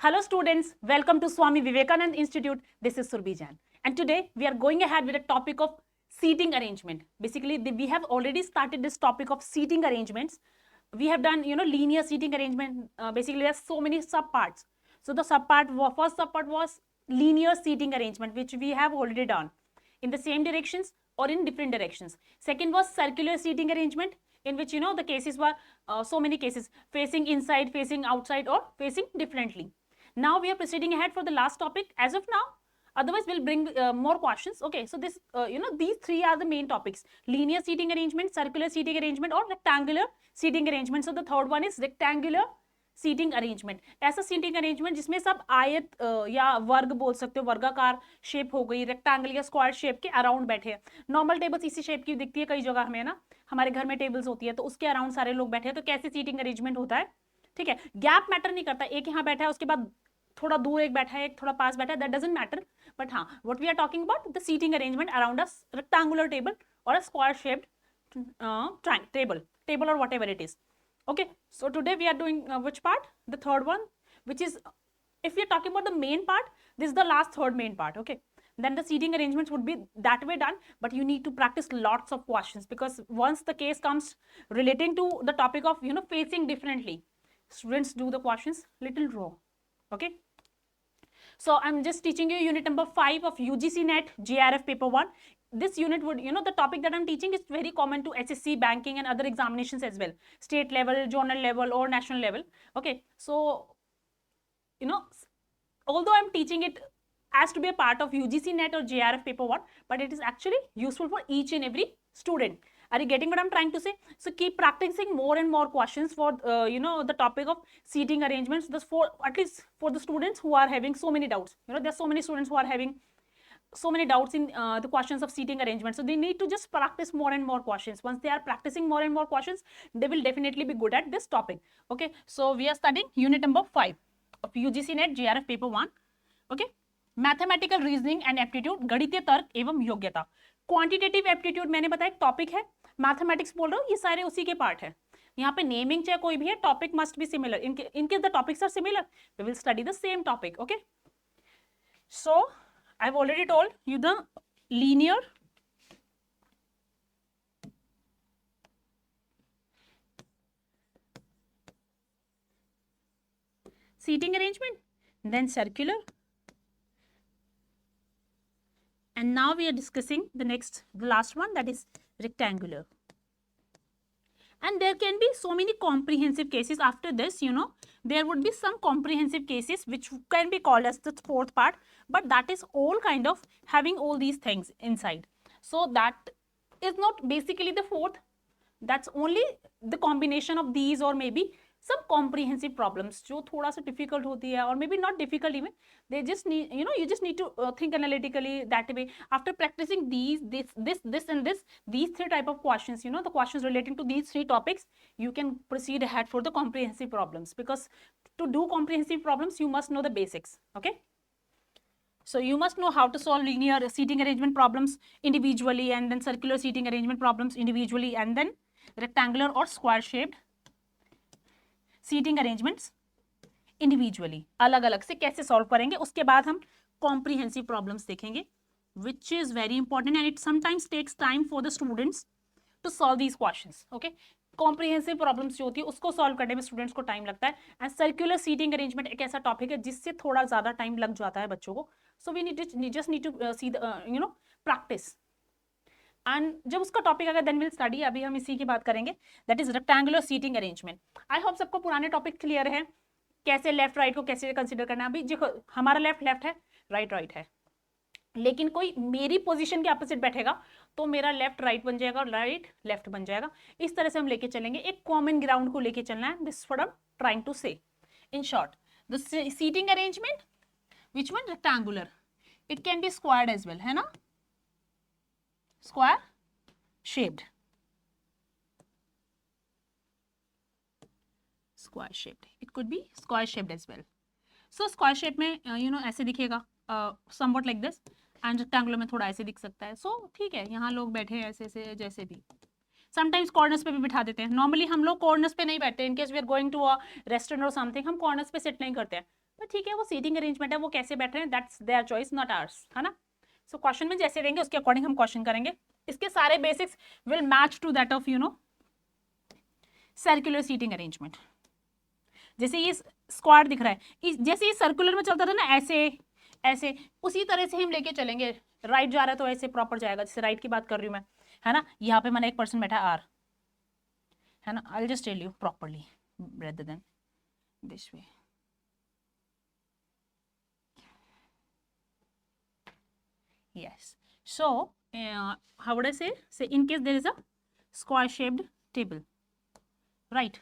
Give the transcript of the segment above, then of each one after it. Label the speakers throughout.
Speaker 1: Hello students, welcome to Swami Vivekanand Institute. This is Surbhi Jain. And today we are going ahead with a topic of seating arrangement. Basically, we have already started this topic of seating arrangements. We have done, linear seating arrangement. Basically, there's so many subparts. So the first subpart was linear seating arrangement, which we have already done in the same directions or in different directions. Second was circular seating arrangement, in which the cases were so many cases facing inside, facing outside, or facing differently. Now we are proceeding ahead for the last topic as of now. Otherwise, we'll bring more questions. Okay, so this these three are the main topics: linear seating arrangement, circular seating arrangement, or rectangular seating arrangement. So the third one is rectangular seating arrangement. ऐसा seating arrangement जिसमें सब आयत या वर्ग बोल सकते हो, वर्गाकार शेप हो गई, रेक्टेंगल या स्क्वायर शेप के अराउंड बैठे हैं. नॉर्मल टेबल्स इसी शेप की दिखती है कई जगह हमें ना, हमारे घर में टेबल्स होती है तो उसके अराउंड सारे लोग बैठे हैं. तो कैसे सीटिंग अरेंजमेंट होता है, ठीक है. गैप मैटर नहीं करता, एक यहाँ बैठा है उसके बाद थोड़ा दूर एक बैठा है, एक थोड़ा पास बैठा है, दैट डजंट मैटर. बट हाँ, what we are talking about the seating arrangement around a rectangular table और अ स्क्वायर शेप्ड टेबल और whatever it is. Okay, so today we are doing which part? The third one, which is, if we are talking about the main part, this is the last third main part. Okay, then the seating arrangements would be that way done, but you need to practice lots of questions, because once the case comes relating to the topic of facing differently, students do the questions little raw. Okay, so I'm just teaching you unit number 5 of UGC NET JRF paper 1. This unit would, the topic that I'm teaching is very common to SSC, banking and other examinations as well, state level, zonal level or national level. Okay, so although I'm teaching it as to be a part of UGC NET or JRF paper 1, but it is actually useful for each and every student. Are you getting what I'm trying to say? So keep practicing more and more questions for the topic of seating arrangements. This for at least for the students who are having so many doubts. There are so many students who are having so many doubts in the questions of seating arrangement. So they need to just practice more and more questions. Once they are practicing more and more questions, they will definitely be good at this topic. Okay, so we are studying unit number 5 of UGC NET JRF paper 1. Okay, mathematical reasoning and aptitude, गणितीय तर्क एवं योग्यता. Quantitative aptitude मैंने बताया topic है, mathematics बोल रहा हूँ, ये सारे उसी के पार्ट है. यहाँ पे नेमिंग चाहे कोई भी है, टॉपिक मस्ट बी सिमिलर. इनके the topics are similar, we will study the same topic. Okay, so I've already told you the linear seating arrangement, then circular, and now we are discussing the last one, that is rectangular. And there can be so many comprehensive cases after this. There would be some comprehensive cases which can be called as the fourth part, but that is all kind of having all these things inside. So that is not basically the fourth, that's only the combination of these, or maybe some comprehensive problems जो थोड़ा सा difficult होती है, or maybe not difficult even, they just need, you just need to think analytically that way. After practicing these, this and this, these three type of questions, the questions relating to these three topics, you can proceed ahead for the comprehensive problems, because to do comprehensive problems you must know the basics. Okay, so you must know how to solve linear seating arrangement problems individually, and then circular seating arrangement problems individually, and then rectangular or square shaped seating arrangements individually, अलग अलग से कैसे solve करेंगे. उसके बाद हम comprehensive problems देखेंगे, which is very important, and it sometimes takes time for the students to solve these questions. Okay, comprehensive problems जो होती है उसको सॉल्व करने में स्टूडेंट्स को टाइम लगता है. एंड सर्कुलर सीटिंग अरेंजमेंट एक ऐसा टॉपिक है जिससे थोड़ा ज्यादा टाइम लग जाता है बच्चों को. So we just need to see the practice, and जब उसका टॉपिक अगर देन विल स्टडी. अभी हम इसी की बात करेंगे, that is rectangular seating arrangement. I hope सबको पुराने टॉपिक क्लियर है, कैसे लेफ्ट राइट को कैसे कंसीडर करना है. अभी देखो हमारा लेफ्ट है, राइट है, लेकिन कोई मेरी पोजीशन के अपोजिट बैठेगा तो मेरा लेफ्ट राइट बन जाएगा और राइट लेफ्ट बन जाएगा. इस तरह से हम लेके चलेंगे, एक कॉमन ग्राउंड को लेके चलना है. This what I am trying to say. In short, the seating arrangement, which one, rectangular, it can be squared as well, है ना, square shaped, it could be square shaped as well. So square shape में ऐसे दिखेगा, somewhat like this, and rectangular में थोड़ा ऐसे दिख सकता है. So ठीक है, यहाँ लोग बैठे हैं ऐसे ऐसे जैसे भी. समटाइम्स कॉर्नर्स पे भी बिठा देते हैं. नॉर्मली हम लोग कॉर्नर्स पे नहीं बैठते, in case we are going to a restaurant और समथिंग, हम कॉर्नर्स पे सिट नहीं करते हैं. तो ठीक है, वो सीटिंग अरेंजमेंट है, वो कैसे बैठ रहे हैं that's their choice, not hours, है ना। सो क्वेश्चन में जैसे देंगे उसके अकॉर्डिंग हम क्वेश्चन करेंगे। इसके सारे basics will match to that of circular seating arrangement. जैसे ये स्क्वाड दिख रहा है, जैसे ये सर्कुलर में चलता था ना ऐसे ऐसे, उसी तरह से हम लेके चलेंगे। राइट जा रहा है तो ऐसे प्रॉपर जाएगा, जैसे राइट की बात कर रही हूँ मैं, है ना। यहाँ पे मैंने एक पर्सन बैठा आर, है ना। I will just tell you properly rather than this way. Yes. So, how would I say? Say in case there is a square-shaped table, right?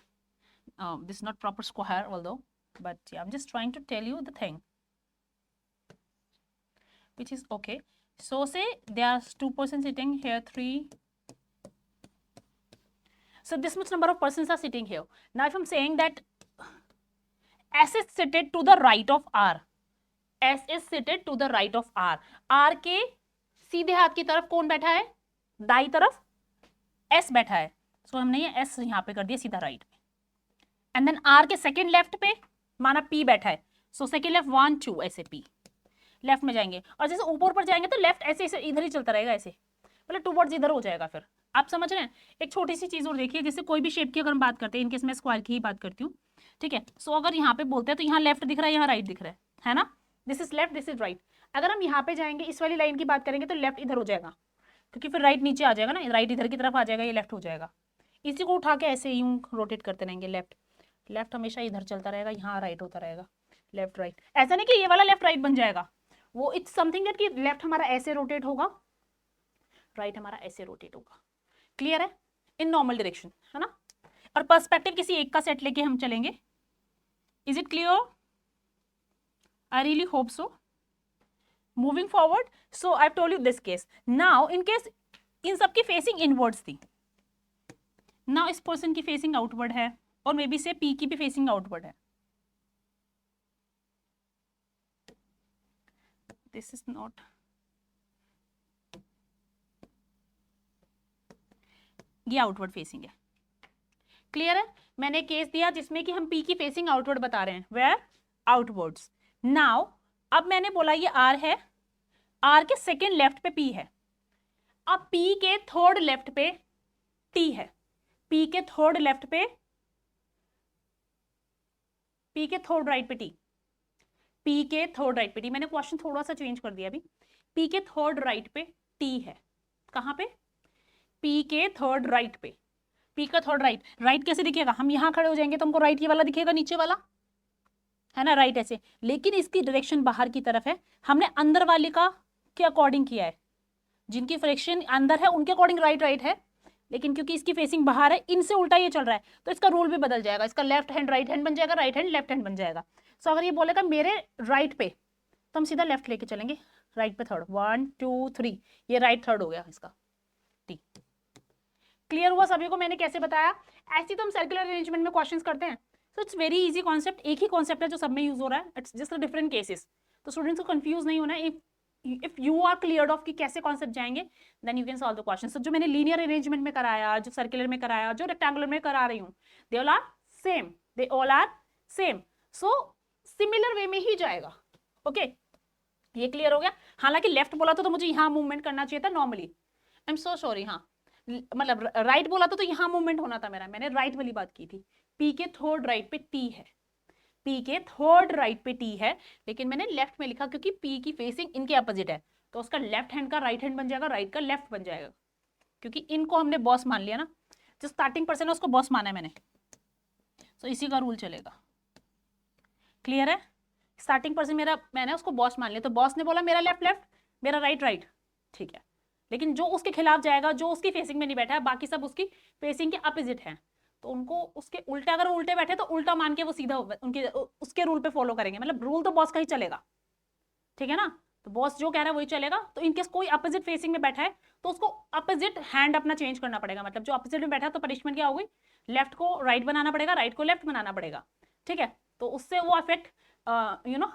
Speaker 1: This is not proper square, although, but yeah, I'm just trying to tell you the thing, which is okay. So, say there are 2 persons sitting here, 3. So, this much number of persons are sitting here. Now, if I'm saying that S is seated to the right of R, S is seated to the right of R. R के सीधे हाथ की तरफ कौन बैठा है? दाई तरफ S बैठा है। सो हमने ये S यहाँ पे कर दिया सीधा राइट में। एंड देन R के सेकेंड लेफ्ट पे माना P बैठा है। सो सेकेंड लेफ्ट 1 2 ऐसे P लेफ्ट में जाएंगे, और जैसे ऊपर ऊपर जाएंगे तो लेफ्ट ऐसे ऐसे इधर ही चलता रहेगा, ऐसे मतलब टूवर्ड्स इधर हो जाएगा। फिर आप समझ रहे हैं। एक छोटी सी चीज और देखिए, जैसे कोई भी शेप की अगर हम बात करते हैं, इनकेस मैं स्क्वायर की ही बात करती हूँ, ठीक है। सो अगर यहाँ पे बोलते हैं तो यहाँ लेफ्ट दिख रहा है, यहाँ राइट दिख रहा है ना। This is left, this is right. अगर हम यहाँ पे जाएंगे, इस वाली लाइन की बात करेंगे तो लेफ्ट इधर हो जाएगा, क्योंकि फिर राइट नीचे आ जाएगा ना, राइट इधर की तरफ आ जाएगा, ये लेफ्ट हो जाएगा। इसी को उठा के ऐसे यूं रोटेट करते रहेंगे, लेफ्ट लेफ्ट हमेशा इधर चलता रहेगा, यहाँ राइट होता रहेगा, लेफ्ट राइट। ऐसा नहीं कि ये वाला लेफ्ट राइट बन जाएगा, वो इट्स समथिंग दैट कि लेफ्ट हमारा ऐसे रोटेट होगा, राइट हमारा ऐसे रोटेट होगा। क्लियर है? इन नॉर्मल डायरेक्शन, है ना। और पर्सपेक्टिव किसी एक का सेट लेके हम चलेंगे। Is it clear? I really hope so. Moving forward, so I told you this case. Now in case in सबकी फेसिंग इनवर्ड्स थी, नाउ इस पर्सन की फेसिंग आउटवर्ड है, और मे बी से पी की भी फेसिंग आउटवर्ड है। दिस इज नॉट, ये आउटवर्ड फेसिंग है। क्लियर है? मैंने केस दिया जिसमें कि हम पी की फेसिंग आउटवर्ड बता रहे हैं, वेयर आउटवर्ड्स। नाउ अब मैंने बोला ये आर है, आर के सेकेंड लेफ्ट पे पी है, अब पी के थर्ड लेफ्ट पे टी है, पी के थर्ड लेफ्ट पे, पी के थर्ड राइट पे टी, पी के थर्ड राइट पे टी। मैंने क्वेश्चन थोड़ा सा चेंज कर दिया अभी। पी के थर्ड राइट पे टी है, कहां पे? पी के थर्ड राइट पे। पी का थर्ड राइट, राइट कैसे दिखेगा? हम यहां खड़े हो जाएंगे तो हमको राइट ये वाला दिखेगा, नीचे वाला, है ना, राइट ऐसे। लेकिन इसकी डायरेक्शन बाहर की तरफ है, हमने अंदर वाले का के अकॉर्डिंग किया है, जिनकी फ्रैक्शन अंदर है उनके अकॉर्डिंग राइट राइट है, लेकिन क्योंकि इसकी फेसिंग बाहर है, इनसे उल्टा ये चल रहा है, तो इसका रूल भी बदल जाएगा, इसका लेफ्ट हैंड राइट हैंड बन जाएगा, राइट हैंड लेफ्ट हैंड बन जाएगा। सो अगर ये बोलेगा मेरे राइट पे, तो हम सीधा लेफ्ट लेके चलेंगे, राइट पे थर्ड, 1 2 3, ये राइट थर्ड हो गया इसका टी। क्लियर हुआ सभी को मैंने कैसे बताया? ऐसी तो हम सर्कुलर अरेंजमेंट में क्वेश्चंस करते हैं। So it's very easy concept, एक ही कॉन्सेप्ट है जो सब में यूज हो रहा है, इट्स जस्ट डिफरेंट केसेस। तो स्टूडेंट्स को कंफ्यूज नहीं होना। If you are cleared of कि कैसे कॉन्सेप्ट जाएंगे, then you can solve the question. So जो मैंने लीनियर अरेंजमेंट में कराया, जो सर्कुलर में कराया, जो रेक्टेंगुलर में करा रही हूँ, they all are same, they all are same. So similar way में ही जाएगा। ओके ये क्लियर हो गया। हालांकि लेफ्ट बोला तो मुझे यहाँ मूवमेंट करना चाहिए था normally, I am so sorry. हाँ मतलब राइट बोला तो यहाँ मूवमेंट होना था मेरा, मैंने राइट वाली बात की थी। पी के थर्ड राइट पे टी है, पी के थर्ड राइट पे टी है, लेकिन मैंने लेफ्ट में लिखा क्योंकि पी की फेसिंग इनके अपोजिट है, तो उसका लेफ्ट हैंड का राइट हैंड बन जाएगा, राइट का लेफ्ट बन जाएगा, क्योंकि इनको हमने बॉस मान लिया ना, जो स्टार्टिंग पर्सन है उसको बॉस माना है मैंने, तो इसी का रूल चलेगा। क्लियर है? स्टार्टिंग पर्सन मेरा, मैंने उसको बॉस मान लिया, तो बॉस ने बोला मेरा लेफ्ट लेफ्ट, मेरा राइट राइट, ठीक है। लेकिन जो उसके खिलाफ जाएगा, जो उसकी फेसिंग में नहीं बैठा है, बाकी सब उसकी फेसिंग के अपोजिट हैं, तो उनको उसके उल्टा, अगर उल्टे बैठे तो उल्टा मान के वो सीधा उनके उसके रूल पे फॉलो करेंगे, मतलब रूल तो बॉस का ही चलेगा, ठीक है ना। तो बॉस जो कह रहा है वही चलेगा। तो इनकेस कोई अपोजिट फेसिंग में बैठा है तो उसको अपोजिट हैंड अपना चेंज करना पड़ेगा, मतलब जो अपोजिट में बैठा है तो पनिशमेंट क्या होगी, लेफ्ट को राइट बनाना पड़ेगा, राइट को लेफ्ट बनाना पड़ेगा, ठीक है। तो उससे वो अफेक्ट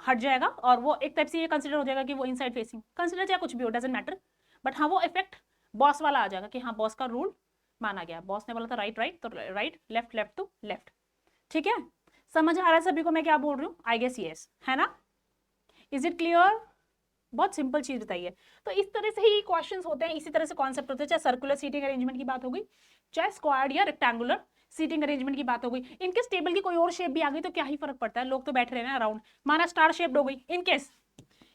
Speaker 1: हट जाएगा, और वो एक टाइप से ये कंसिडर हो जाएगा कि वो इनसाइड फेसिंग, कंसिडर चाहे कुछ भी हो, डजंट मैटर, बट हाँ वो इफेक्ट बॉस वाला आ जाएगा कि हाँ बॉस का रूल माना गया, बॉस ने बोला था राइट राइट तो राइट, लेफ्ट लेफ्ट तो लेफ्ट, ठीक है। समझ आ रहा है सभी को मैं क्या बोल रही हूँ? आई गेस यस, है ना? Is it clear? बहुत सिंपल चीज बताइए। तो इस तरह से ही क्वेश्चंस होते हैं, इसी तरह से कॉन्सेप्ट होते हैं, चाहे सर्कुलर सीटिंग अरेंजमेंट की बात हो गई, चाहे स्क्वायर्ड या रेक्टेंगुलर सीटिंग अरेंजमेंट की बात हो गई। इनकेस टेबल की कोई और शेप भी आ गई तो क्या ही फर्क पड़ता है, लोग तो बैठ रहे हैं अराउंड। माना स्टार शेप्ड हो गई, इनकेस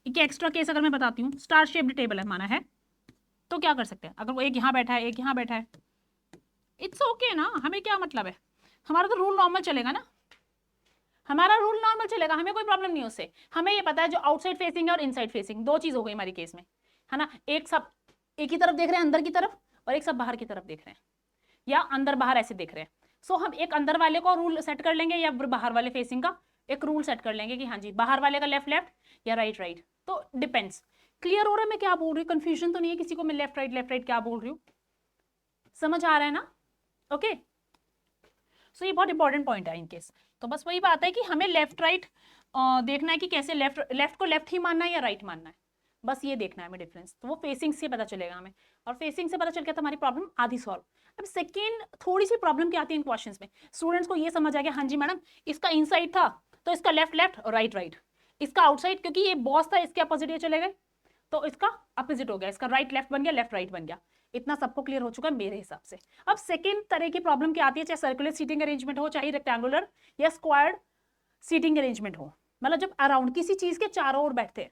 Speaker 1: एक एक्स्ट्रा केस अगर मैं बताती हूँ, स्टार शेप्ड टेबल है माना है, तो क्या कर सकते हैं? अगर वो एक यहाँ बैठा है, एक यहाँ बैठा है, इट्स ओके ना, हमें क्या मतलब है, हमारा तो रूल नॉर्मल चलेगा ना, हमारा रूल नॉर्मल चलेगा, हमें कोई प्रॉब्लम नहीं उससे। हमें ये पता है जो आउटसाइड फेसिंग है और इनसाइड फेसिंग, दो चीज हो गई हमारी केस में, है ना? एक सब एक ही तरफ देख रहे हैं अंदर की तरफ, और एक सब बाहर की तरफ देख रहे हैं, या अंदर बाहर ऐसे देख रहे हैं। सो हम एक अंदर वाले को रूल सेट कर लेंगे या बाहर वाले फेसिंग का एक रूल सेट कर लेंगे कि हाँ जी बाहर वाले का लेफ्ट लेफ्ट या राइट राइट, तो डिपेंड्स। क्लियर हो रहा है मैं क्या बोल रही हूँ? कंफ्यूजन तो नहीं है किसी को मैं लेफ्ट राइट क्या बोल रही हूँ? समझ आ रहा है ना? ओके, सो ये बहुत इंपॉर्टेंट पॉइंट है इन केस। तो बस वही बात है कि हमें लेफ्ट राइट देखना है कि कैसे लेफ्ट को लेफ्ट ही मानना है या राइट मानना है, बस ये देखना है हमें डिफरेंस। तो वो फेसिंग से पता चलेगा हमें, और फेसिंग से पता चल गया तो हमारी प्रॉब्लम आधी सॉल्व। अब सेकेंड थोड़ी सी प्रॉब्लम क्या आती है इन क्वेश्चंस में, स्टूडेंट्स को ये समझ आ गया हाँ जी मैडम इसका इनसाइड था तो इसका लेफ्ट लेफ्ट और राइट राइट, इसका आउटसाइड क्योंकि ये बॉस था इसके अपोजिट ये चले गए तो इसका अपोजिट हो गया, इसका राइट लेफ्ट बन गया, लेफ्ट राइट बन गया। इतना सबको क्लियर हो चुका है मेरे हिसाब से। अब सेकेंड तरह की प्रॉब्लम क्या आती है, चाहे सर्कुलर सीटिंग अरेंजमेंट हो, चाहे रेक्टेंगुलर या स्क्वायर्ड सीटिंग अरेंजमेंट हो, मतलब जब अराउंड किसी चीज के चारों ओर बैठते हैं।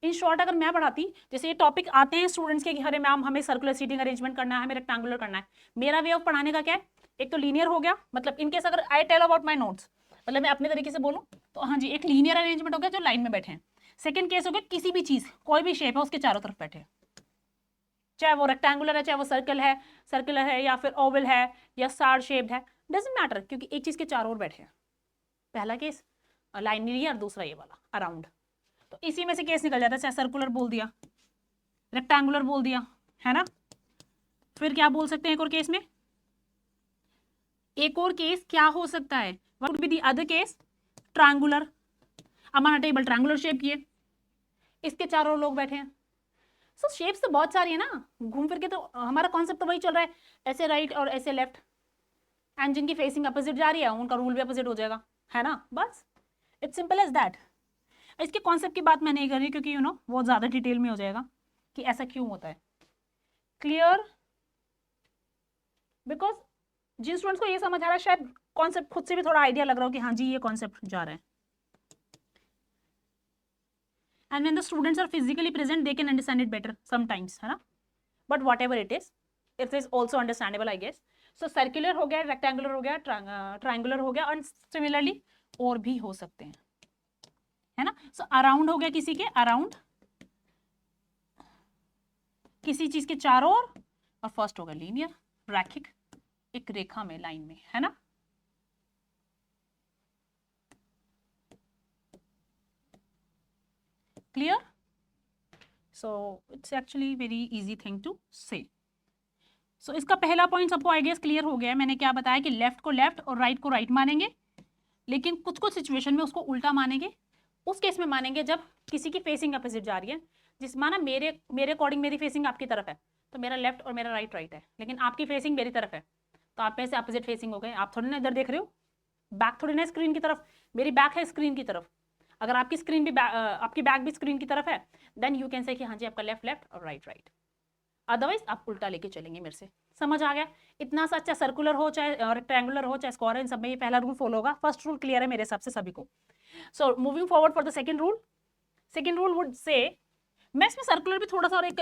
Speaker 1: इन शॉर्ट अगर मैं पढ़ाती, जैसे ये टॉपिक आते हैं स्टूडेंट्स के कि अरे मैम हमें सर्कुलर सीटिंग अरेंजमेंट करना है, हमें रेक्टेंगुलर करना है, मेरा वे ऑफ पढ़ाने का क्या है, एक तो लीनियर हो गया, मतलब इनकेस अगर I tell about my notes, मतलब मैं अपने तरीके से बोलूँ तो हाँ जी एक लीनियर अरेंजमेंट हो गया जो लाइन में बैठे हैं। सेकंड केस हो गया किसी भी चीज कोई भी शेप है उसके चारों तरफ बैठे हैं, चाहे वो रेक्टेंगुलर है, चाहे वो सर्कुलर है या फिर ओवल है या स्टार शेप्ड है, डजंट मैटर क्योंकि एक चीज के चारों ओर बैठे हैं। पहला केस लाइनरी और दूसरा ये वाला अराउंड, तो इसी में से केस निकल जाता है, चाहे सर्कुलर बोल दिया, रेक्टेंगुलर बोल दिया, है ना? फिर क्या बोल सकते हैं एक और केस में, एक और केस क्या हो सकता है, what would be the other case, triangular. हमारा टेबल ट्रायंगुलर शेप की है, इसके चारों लोग बैठे हैं। सो शेप्स तो बहुत सारी है ना, घूम फिर के तो हमारा कॉन्सेप्ट तो वही चल रहा है, ऐसे राइट और ऐसे लेफ्ट, एंड जिनकी फेसिंग अपोजिट जा रही है उनका रूल भी अपोजिट हो जाएगा, है ना? बस इट्स सिंपल एज दैट। इसके कॉन्सेप्ट की बात मैं नहीं कर रही क्योंकि यू नो बहुत ज़्यादा डिटेल में हो जाएगा कि ऐसा क्यों होता है। क्लियर? बिकॉज जिन स्टूडेंट्स को ये समझ आ रहा है शायद कॉन्सेप्ट खुद से भी थोड़ा आइडिया लग रहा हो कि हाँ जी ये कॉन्सेप्ट जा रहा है। And when the students are physically present they can understand it better sometimes, है ना? But whatever it is also understandable I guess. So circular हो गया, रेक्टेंगुलर हो गया, ट्रायंगुलर हो गया, और सिमिलरली और भी हो सकते हैं, है ना? सो अराउंड हो गया किसी के अराउंड, किसी चीज के चारों ओर, और फर्स्ट हो गया लीनियर रैखिक एक रेखा में लाइन में, है ना? Clear? So it's actually very easy thing to say. So इसका पहला पॉइंट सबको आई गेस क्लियर हो गया है। मैंने क्या बताया कि लेफ्ट को लेफ्ट और राइट को राइट मानेंगे, लेकिन कुछ कुछ सिचुएशन में उसको उल्टा मानेंगे। उस केस में मानेंगे जब किसी की फेसिंग अपोजिट जा रही है, जिस माना मेरे अकॉर्डिंग मेरी फेसिंग आपकी तरफ है तो मेरा लेफ्ट और मेरा राइट राइट है, लेकिन आपकी फेसिंग मेरी तरफ है तो आप में से अपोजिट फेसिंग हो गए। आप थोड़ी ना इधर देख रहे हो, बैक थोड़ी ना स्क्रीन की तरफ, मेरी बैक है स्क्रीन की तरफ। अगर आपकी स्क्रीन भी आपकी बैक भी स्क्रीन की तरफ है देन यू कैन से कि हाँ जी आपका लेफ्ट लेफ्ट और राइट राइट, अदरवाइज आप उल्टा लेके चलेंगे मेरे से। समझ आ गया? इतना सा, चाहे सर्कुलर हो चाहे रेक्टेंगुलर हो चाहे स्क्वायर, इन सब में ये पहला रूल फॉलो होगा। फर्स्ट रूल क्लियर है मेरे हिसाब से सभी को। So moving forward for the second rule, second rule would say, मैं इसमें सर्कुलर भी थोड़ा सा और एक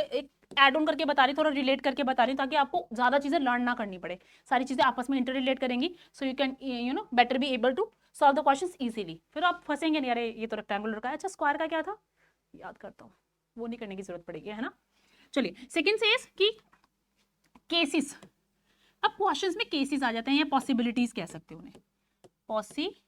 Speaker 1: ऐड ऑन करके बता रही, थोड़ा रिलेट करके बता रही ताकि आपको ज्यादा चीजें लर्न ना करनी पड़े, सारी चीजें आपस में इंटर रिलेट करेंगी, so you can you know better be able to solve the questions easily. फिर आप फंसेंगे नहीं, अरे ये तो रेक्टेंगुलर का है, अच्छा स्क्वायर का क्या था, याद करता हूँ, वो नहीं करने की जरूरत पड़ेगी, है ना? चलिए सेकेंड से कि केसेस। अब क्वेश्चंस में केसेस आ जाते हैं या पॉसिबिलिटीज कह सकते हो उन्हें, पॉसिबिलिटीज।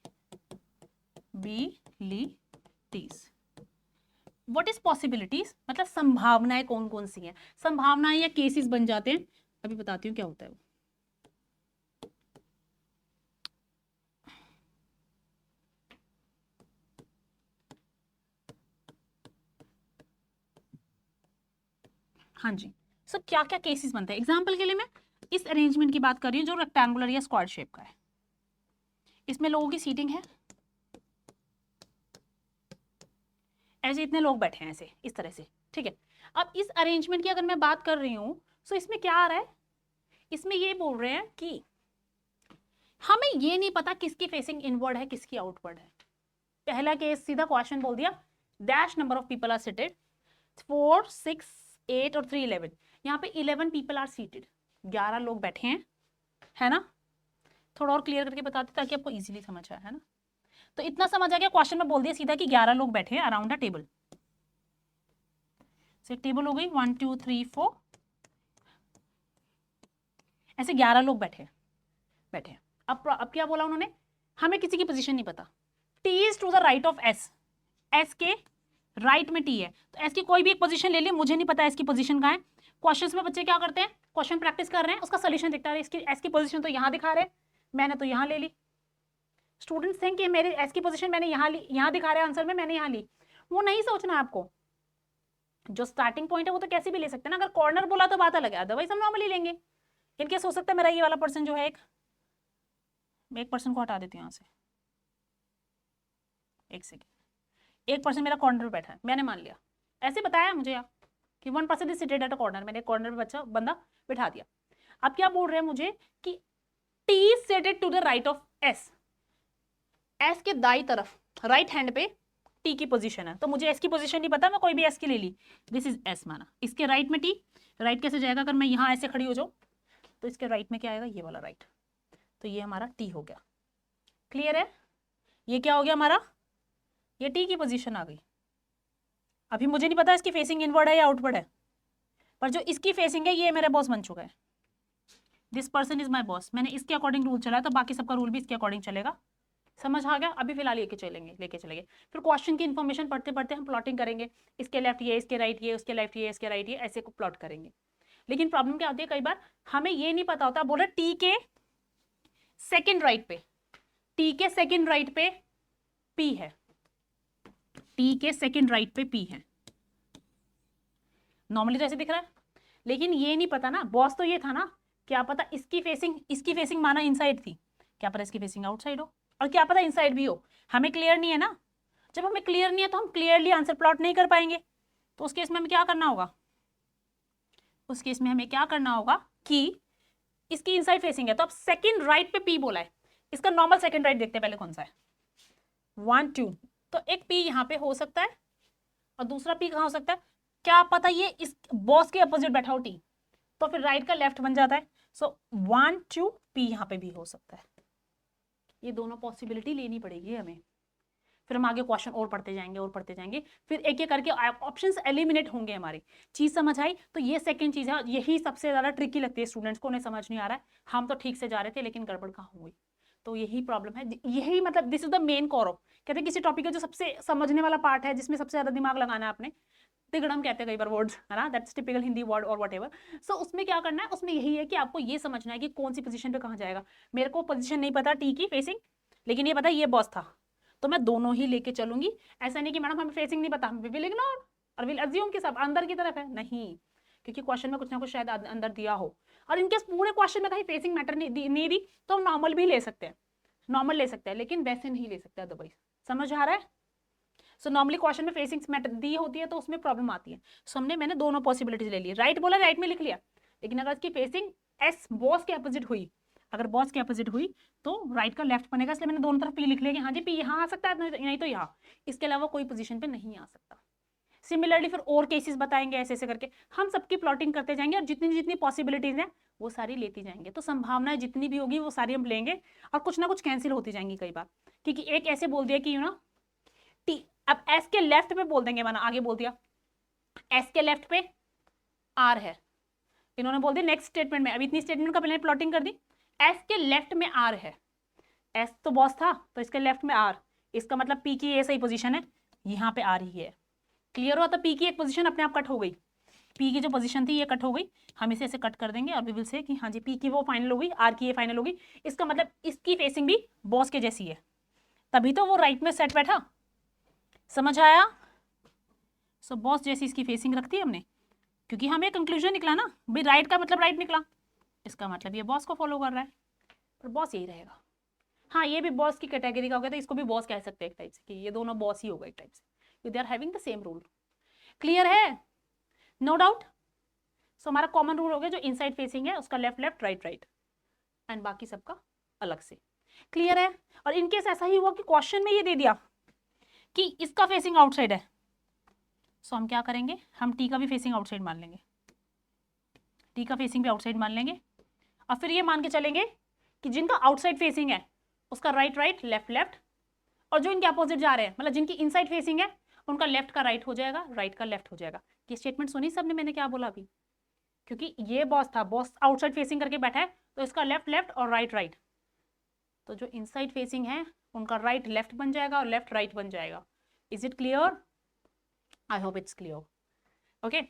Speaker 1: व्हाट इज पॉसिबिलिटीज, मतलब संभावनाएं कौन कौन सी हैं, संभावनाएं या केसेस बन जाते हैं। अभी बताती हूँ क्या होता है वो। हाँ जी, सो क्या क्या केसेस बनते हैं। एग्जाम्पल के लिए मैं इस अरेंजमेंट की बात कर रही हूँ जो रेक्टेंगुलर या स्क्वायर शेप का है। इसमें लोगों की सीटिंग है, ऐसे इतने लोग बैठे हैं ऐसे इस तरह से, ठीक है। अब इस अरेंजमेंट की अगर मैं बात कर रही हूँ तो इसमें क्या आ रहा है, इसमें ये बोल रहे हैं कि हमें ये नहीं पता किसकी फेसिंग इनवर्ड है किसकी आउटवर्ड है। पहला केस सीधा क्वेश्चन बोल दिया, dash number of people are seated 4, 6, 8 और 3 11। यहाँ पे 11 पीपल आर सीटेड, 11 लोग बैठे हैं, है ना। थोड़ा और क्लियर करके बताते ताकि आपको इजीली समझ आए, है ना। तो इतना समझ आ गया, क्वेश्चन में बोल दिया सीधा कि 11 लोग बैठे हैं अराउंड द टेबल। से टेबल हो गई 1 2 3 4, ऐसे 11 लोग बैठे बैठे। अब क्या बोला उन्होंने, हमें किसी की पोजीशन नहीं पता। T is to the right of S, S के राइट में T है, तो S की कोई भी एक पोजीशन ले ली, मुझे नहीं पता S की पोजीशन कहाँ है। क्वेश्चंस में बच्चे क्या करते हैं, क्वेश्चन प्रैक्टिस कर रहे हैं, उसका सोल्यूशन दिखता है, इसकी S की पोजीशन तो यहाँ दिखा रहे हैं, मैंने तो यहाँ ले ली। स्टूडेंट्स थिंक कि मेरी S की पोजीशन मैंने यहाँ ली, यहाँ दिखा रहे हैं आंसर में, मैंने यहाँ ली। वो नहीं सोचना है आपको, जो स्टार्टिंग पॉइंट है वो तो कैसे भी ले सकते हैं ना। अगर कॉर्नर बोला तो बात अलग है, अदरवाइज हम नॉर्मली लेंगे। इनकेस हो सकता है मेरा ये वाला पर्सन जो है एक पर्सन को हटा देती हूँ यहाँ से, एक सेकेंड, एक पर्सन मेरा कॉर्नर पे बैठा है, मैंने मान लिया, ऐसे बताया मुझे आप कि 1 person is seated at a corner, मैंने कॉर्नर पे बंदा बिठा दिया। अब क्या बोल रहे हैं मुझे कि T is seated to the right of S, S के दाई तरफ राइट हैंड पे T की पोजीशन है, तो मुझे S की पोजीशन नहीं पता, मैं कोई भी S की ले ली, दिस इज S माना। इसके राइट में T, राइट कैसे जाएगा, अगर मैं यहाँ ऐसे खड़ी हो जाऊँ तो इसके राइट में क्या आएगा, ये वाला राइट, तो ये हमारा T हो गया। क्लियर है, ये क्या हो गया हमारा, ये T की पोजीशन आ गई। अभी मुझे नहीं पता इसकी फेसिंग इनवर्ड है या आउटवर्ड है, पर जो इसकी फेसिंग है ये मेरा बॉस बन चुका है, this person is my boss. मैंने इसके अकॉर्डिंग रूल चलाया तो बाकी सबका रूल भी इसके अकॉर्डिंग चलेगा। समझ आ गया। अभी फिलहाल लेके चलेंगे, फिर क्वेश्चन की इन्फॉर्मेशन पढ़ते पढ़ते हम प्लॉटिंग करेंगे, इसके लेफ्ट ये, इसके राइट ये, उसके लेफ्ट ये, इसके राइट ये, ऐसे को प्लॉट करेंगे। लेकिन प्रॉब्लम क्या होती है, कई बार हमें ये नहीं पता होता, बोल रहे टी के सेकेंड राइट पे, टी के सेकेंड राइट पे पी है, टी के सेकेंड राइट पे पी है, नॉर्मली तो ऐसे दिख रहा है, लेकिन ये नहीं पता ना, बॉस तो ये था ना, क्या पता इसकी फेसिंग माना इनसाइड थी, क्या पता इसकी फेसिंग आउटसाइड हो, और क्या पता इनसाइड भी हो, हमें क्लियर नहीं है ना। जब हमें क्लियर नहीं है तो हम क्लियरली आंसर प्लॉट नहीं कर पाएंगे, तो उस केस में हमें क्या करना होगा, उस केस में हमें क्या करना होगा कि इसकी इनसाइड फेसिंग है, तो अब सेकंड राइट पे पी बोला है, इसका नॉर्मल सेकंड राइट देखते हैं पहले कौन सा है, 1 2, तो एक पी यहाँ पे हो सकता है और दूसरा पी कहाँ हो सकता है, क्या पता ये इस बॉस के अपोजिट बैठा हो टी, तो फिर राइट का लेफ्ट बन जाता है, सो 1 2 पी यहाँ पे भी हो सकता है। ये दोनों पॉसिबिलिटी लेनी पड़ेगी हमें, फिर हम आगे क्वेश्चन और पढ़ते जाएंगे, फिर एक एक करके ऑप्शंस एलिमिनेट होंगे हमारे। चीज समझ आई, तो ये सेकंड चीज है, यही सबसे ज्यादा ट्रिकी लगती है स्टूडेंट्स को, उन्हें समझ नहीं आ रहा है, हम तो ठीक से जा रहे थे लेकिन गड़बड़ कहाँ हुई, तो यही प्रॉब्लम है, यही मतलब this is the main core of, कहते हैं किसी टॉपिक का जो सबसे समझने वाला पार्ट है, जिसमें सबसे ज्यादा दिमाग लगाना है आपने, तिगड़म कहते हैं कई बार वर्ड्स, है ना, दैट्स टिपिकल हिंदी वर्ड और व्हाटएवर। सो उसमें क्या करना है, उसमें यही है कि आपको ये समझना है कि कौन सी पोजीशन पे कहाँ जाएगा। मेरे को पोजीशन नहीं पता टी की फेसिंग, लेकिन ये पता ये बॉस था, तो मैं दोनों ही लेके चलूंगी। ऐसा नहीं कि मैडम हमें फेसिंग नहीं पता, वी विल इग्नोर और विल अज्यूम कि सब अंदर की तरफ है, नहीं, क्योंकि क्वेश्चन में कुछ ना कुछ शायद अंदर दिया हो, और इनके पूरे क्वेश्चन में कहीं फेसिंग मैटर नहीं दी तो हम नॉर्मल भी ले सकते हैं, नॉर्मल ले सकते हैं, लेकिन वैसे नहीं ले सकते अदरवाइज। समझ आ रहा है। सो नॉर्मली क्वेश्चन में फेसिंग मैटर दी होती है तो उसमें प्रॉब्लम आती है। सो मैंने दोनों पॉसिबिलिटीज ले ली, राइट बोला राइट में लिख लिया, लेकिन अगर इसकी फेसिंग एस बॉस के अपोजिट हुई, अगर बॉस के अपोजिट हुई तो राइट का लेफ्ट बनेगा, इसलिए मैंने दोनों तरफ पी लिख लिया कि हाँ जी पी यहाँ आ सकता है, नहीं तो यहाँ, इसके अलावा कोई पोजीशन पे नहीं आ सकता। सिमिलरली फिर और केसेस बताएंगे, ऐसे ऐसे करके हम सबकी प्लॉटिंग करते जाएंगे और जितनी जितनी पॉसिबिलिटीज हैं वो सारी लेती जाएंगे, तो संभावनाएं जितनी भी होगी वो सारी हम लेंगे और कुछ ना कुछ कैंसिल होती जाएंगी कई बार, क्योंकि एक ऐसे बोल दिया कि यू नो टी, अब एस के लेफ्ट पे बोल देंगे, माना आगे बोल दिया एस के लेफ्ट पे आर है, इन्होंने बोल दिया नेक्स्ट स्टेटमेंट में, अभी इतनी स्टेटमेंट का पहले प्लॉटिंग कर दी, एस के लेफ्ट में आर है, एस तो बॉस था तो इसके लेफ्ट में आर, इसका मतलब पी की ये सही पोजीशन है, यहाँ पे आर ही है। क्लियर हुआ, तो पी की एक पोजीशन अपने आप कट हो गई, पी की जो पोजीशन थी ये कट हो गई, हम इसे ऐसे कट कर देंगे और वी विल से कि हाँ जी पी की वो फाइनल होगी, आर की ये फाइनल होगी, इसका मतलब इसकी फेसिंग भी बॉस के जैसी है, तभी तो वो राइट में सेट बैठा। समझ आया। सो बॉस जैसी इसकी फेसिंग रखती है हमने, क्योंकि हमें कंक्लूजन निकला ना भाई, राइट का मतलब राइट निकला, इसका मतलब ये बॉस को फॉलो कर रहा है, पर बॉस यही रहेगा। हाँ ये भी बॉस की कैटेगरी का हो गया, तो इसको भी बॉस कह सकते हैं एक टाइप से, कि ये दोनों बॉस ही होगा एक टाइप से, they are having the same rule. Clear है? No doubt. सो हमारा कॉमन रूल हो गया, जो इनसाइड फेसिंग है उसका left left right right, and बाकी सबका अलग से। क्लियर है? और इनकेस ऐसा ही हुआ कि क्वेश्चन में ये दे दिया कि इसका फेसिंग आउटसाइड है, सो हम क्या करेंगे, हम टी का भी फेसिंग आउटसाइड मान लेंगे, टी का फेसिंग भी आउटसाइड मान लेंगे, और फिर ये मान के चलेंगे कि जिनका आउटसाइड फेसिंग है उसका राइट राइट लेफ्ट लेफ्ट, और जो इनके अपोजिट जा रहे हैं मतलब जिनकी इनसाइड फेसिंग है उनका लेफ्ट का राइट हो जाएगा, राइट का लेफ्ट हो जाएगा। ये स्टेटमेंट सुनी सबने मैंने क्या बोला अभी? क्योंकि ये बॉस था, बॉस आउटसाइड फेसिंग करके बैठा है तो इसका लेफ्ट लेफ्ट और राइट राइट, तो जो इनसाइड फेसिंग है उनका राइट लेफ्ट बन जाएगा और लेफ्ट राइट बन जाएगा। Is it clear? I hope it's clear. Okay,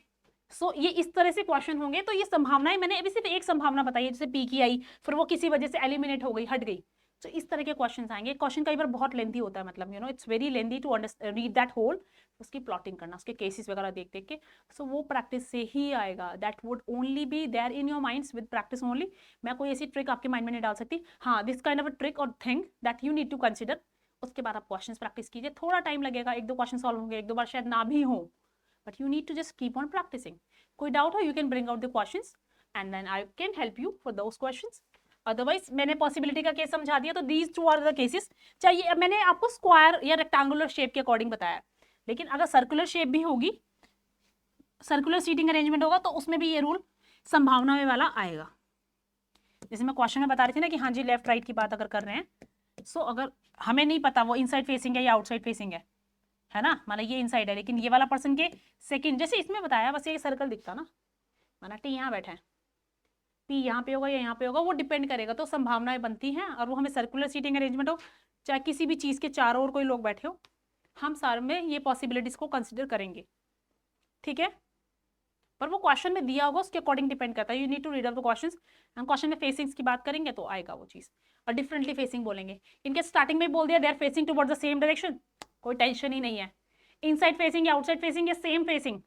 Speaker 1: so ये इस तरह से क्वेश्चन होंगे। तो ये संभावनाएं मैंने अभी सिर्फ एक संभावना बताई है, जैसे पी की आई, फिर वो किसी वजह से एलिमिनेट हो गई, हट गई। तो इस तरह के क्वेश्चन आएंगे। क्वेश्चन कई बार बहुत लेंथी होता है, मतलब you know it's very lengthy to read that whole, उसकी प्लॉटिंग करना, उसके केसेस वगैरह देख देख के। सो वो प्रैक्टिस से ही आएगा। That would only be there in your minds with practice only. मैं कोई ऐसी ट्रिक आपके माइंड में नहीं डाल सकती। हाँ, this kind of a trick और thing that you need to consider. उसके बाद आप क्वेश्चन प्रैक्टिस कीजिए, थोड़ा टाइम लगेगा, एक दो क्वेश्चन सॉल्व होंगे, एक दो बार शायद ना भी हो, but you need to just keep on practicing. कोई डाउट हो, you can bring out the questions and then I can help you for those questions. Otherwise मैंने पॉसिबिलिटी का केस समझा दिया, तो these two are the cases. चाहिए मैंने आपको स्क्वायर या रेक्टेंगुलर शेप के अकॉर्डिंग बताया, लेकिन अगर सर्कुलर शेप भी होगी, सर्कुलर सीटिंग अरेंजमेंट होगा, तो उसमें भी ये रूल संभावना में वाला आएगा। जैसे मैं क्वेश्चन में बता रही थी ना कि हाँ जी लेफ्ट राइट की बात अगर कर रहे हैं, सो अगर हमें नहीं पता वो इनसाइड फेसिंग है या आउटसाइड फेसिंग है ना, माना ये इनसाइड है लेकिन ये वाला पर्सन के सेकंड, जैसे इसमें बताया बस ये सर्कल दिखता ना, माना टी यहाँ बैठा है, पी यहाँ पे होगा या यहाँ पे होगा, वो डिपेंड करेगा। तो संभावनाएं बनती हैं, और वो हमें सर्कुलर सीटिंग अरेंजमेंट हो चाहे किसी भी चीज़ के चारों ओर कोई लोग बैठे हो, हम सारे में ये पॉसिबिलिटीज को कंसिडर करेंगे। ठीक है, पर वो क्वेश्चन में दिया होगा उसके अकॉर्डिंग डिपेंड करता है। You need to read out the questions. हम क्वेश्चन में फेसिंग्स की बात करेंगे तो आएगा वो चीज़, और डिफरेंटली फेसिंग बोलेंगे। इनके स्टार्टिंग में बोल दिया they are facing towards the same direction, कोई टेंशन ही नहीं है। इनसाइड फेसिंग या आउटसाइड फेसिंग या सेम फेसिंग,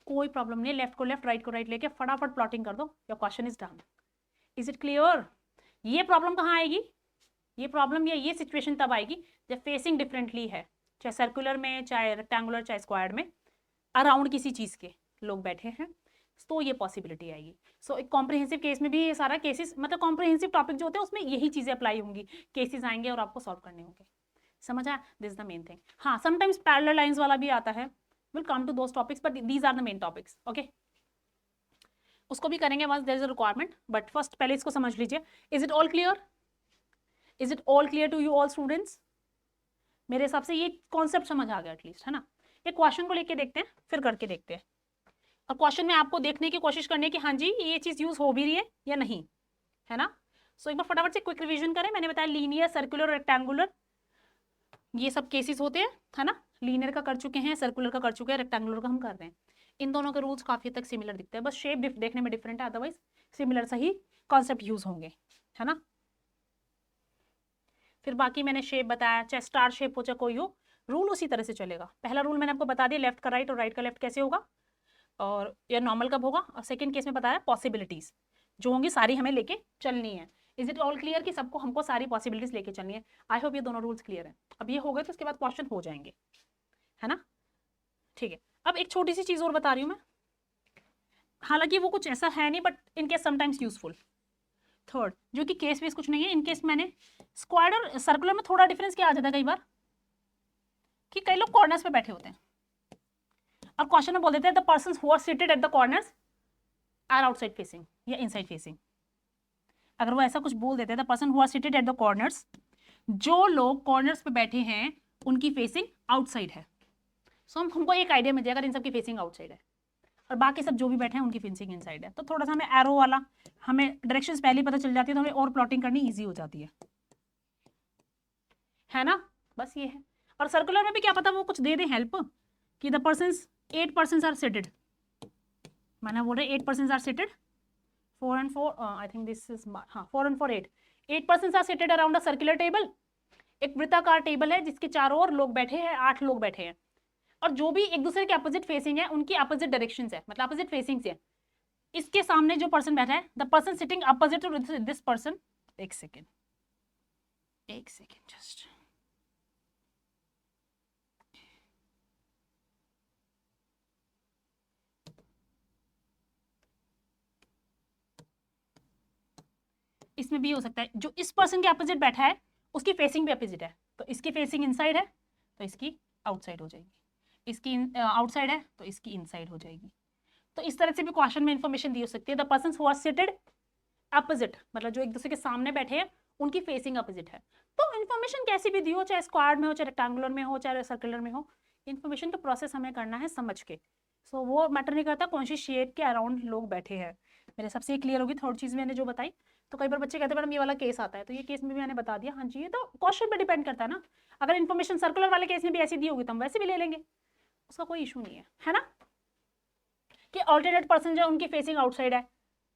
Speaker 1: कोई प्रॉब्लम नहीं, लेफ्ट को लेफ्ट राइट को राइट लेके फटाफट प्लॉटिंग कर दो, your question is done. Is it clear? ये प्रॉब्लम कहाँ आएगी, ये प्रॉब्लम या ये सिचुएशन तब आएगी जब फेसिंग डिफरेंटली है, चाहे सर्कुलर में, चाहे रेक्टेंगुलर, चाहे स्क्वायर में, अराउंड किसी चीज़ के लोग बैठे हैं, तो ये पॉसिबिलिटी आएगी। सो एक कॉम्प्रिहेंसिव केस में भी ये सारा केसेस, मतलब कॉम्प्रिहेंसिव टॉपिक जो होते हैं उसमें यही चीज़ें अप्लाई होंगी, केसेस आएंगे और आपको सॉल्व करने होंगे। समझ आया? This is the main thing. हाँ, समटाइम्स पैरेलल लाइंस वाला भी आता है, will come to those topics, but these are the main topics. Okay, उसको भी करेंगे once there is a requirement, but first पहले इसको समझ लीजिए। Is it all clear? Is it all clear to you all students? मेरे हिसाब से ये कॉन्सेप्ट समझ आ गया एटलीस्ट, है ना। एक क्वेश्चन को लेके देखते हैं, फिर करके देखते हैं, और क्वेश्चन में आपको देखने की कोशिश करनी है कि हाँ जी ये चीज़ यूज हो भी रही है या नहीं, है ना। सो एक बार फटाफट से क्विक रिवीजन करें। मैंने बताया लीनियर, सर्कुलर, रेक्टेंगुलर, ये सब केसेस होते हैं, है ना। लीनियर का कर चुके हैं, सर्कुलर का कर चुके हैं, रेक्टेंगुलर का हम कर रहे हैं। इन दोनों के रूल्स काफी तक सिमिलर दिखते हैं, बस शेप देखने में डिफरेंट है, अदरवाइज सिमिलर सही कॉन्सेप्ट यूज होंगे, है ना। फिर बाकी मैंने शेप बताया, चाहे स्टार शेप हो चाहे कोई हो, रूल उसी तरह से चलेगा। पहला रूल मैंने आपको बता दिया लेफ्ट का राइट और राइट का लेफ्ट कैसे होगा, और या नॉर्मल कब होगा, और सेकंड केस में बताया पॉसिबिलिटीज जो होंगी सारी हमें लेके चलनी है। इज इट ऑल क्लियर कि सबको हमको सारी पॉसिबिलिटीज लेके चलनी है? आई होप ये दोनों रूल्स क्लियर हैं। अब ये हो गए तो उसके बाद क्वेश्चन हो जाएंगे, है ना। ठीक है, अब एक छोटी सी चीज और बता रही हूँ मैं, हालांकि वो कुछ ऐसा है नहीं, but in case sometimes useful. Third, जो कि केस बेस कुछ नहीं है, इनकेस मैंने स्क्वायर और सर्कुलर में थोड़ा डिफरेंस क्या आ जाता है कई बार, कि कई लोग कॉर्नर्स पे बैठे होते हैं और क्वेश्चन में बोल देते हैं the person who are seated at the corners are outside facing या इनसाइड फेसिंग। अगर वो ऐसा कुछ बोल देते हैं the person who are seated at the corners, जो लोग कॉर्नर्स पे बैठे हैं उनकी फेसिंग आउटसाइड है। सो हमको एक आइडिया मिल जाएगा इन सब की फेसिंग आउटसाइड है, और बाकी सब जो भी बैठे हैं उनकी फेसिंग इनसाइड है। तो थोड़ा सा हमें एरो वाला, हमें डायरेक्शंस पहले पता चल जाती है, तो हमें और प्लॉटिंग करनी इजी हो जाती है ना। बस ये है। और सर्कुलर में भी क्या पता वो कुछ दे दे हेल्प, कि the persons 8 persons are seated, मैंने बोल रहे 8 persons are seated, 4 and 4 I think this is, हाँ 4 and 4 8 persons are seated around a circular table. एक वृत्ताकार टेबल है जिसके चारों ओर लोग बैठे हैं, 8 लोग बैठे हैं, और जो भी एक दूसरे के अपोजिट फेसिंग है उनकी अपोजिट डायरेक्शंस है, मतलब अपोजिट फेसिंग है। इसके सामने जो पर्सन बैठा है, the person sitting opposite to this person, एक सेकेंड जस्ट, इसमें भी हो सकता है, जो इस पर्सन के अपोजिट बैठा है उसकी फेसिंग भी अपोजिट है, तो इसकी फेसिंग इनसाइड है तो इसकी आउटसाइड हो जाएगी, इसकी आउटसाइड है तो इसकी इनसाइड हो जाएगी। तो इस तरह से भी क्वेश्चन में इंफॉर्मेशन दी हो सकती है। The person who are seated opposite, मतलब जो एक दूसरे के सामने बैठे हैं उनकी फेसिंग अपोजिट है। तो इन्फॉर्मेशन कैसी भी दी हो, चाहे स्क्वाड में हो, चाहे रेक्टेंगुलर में हो, चाहे सर्कुलर में हो, इन्फॉर्मेशन का प्रोसेस हमें करना है समझ के। सो वो मैटर नहीं करता कौन सी शेप के अराउंड लोग बैठे हैं। मेरे सबसे क्लियर होगी थर्ड चीज मैंने जो बताई। तो कई बार बच्चे कहते हैं मैडम ये वाला केस आता है, तो ये केस में भी मैंने बता दिया। हाँ जी, ये तो क्वेश्चन पे डिपेंड करता है ना। अगर इन्फॉर्मेशन सर्कुलर वाले केस में भी ऐसी दी होगी तो हम वैसे भी ले लेंगे, उसका कोई इशू नहीं है ना। कि ऑल्टरनेट पर्सन जो उनकी फेसिंग आउटसाइड है,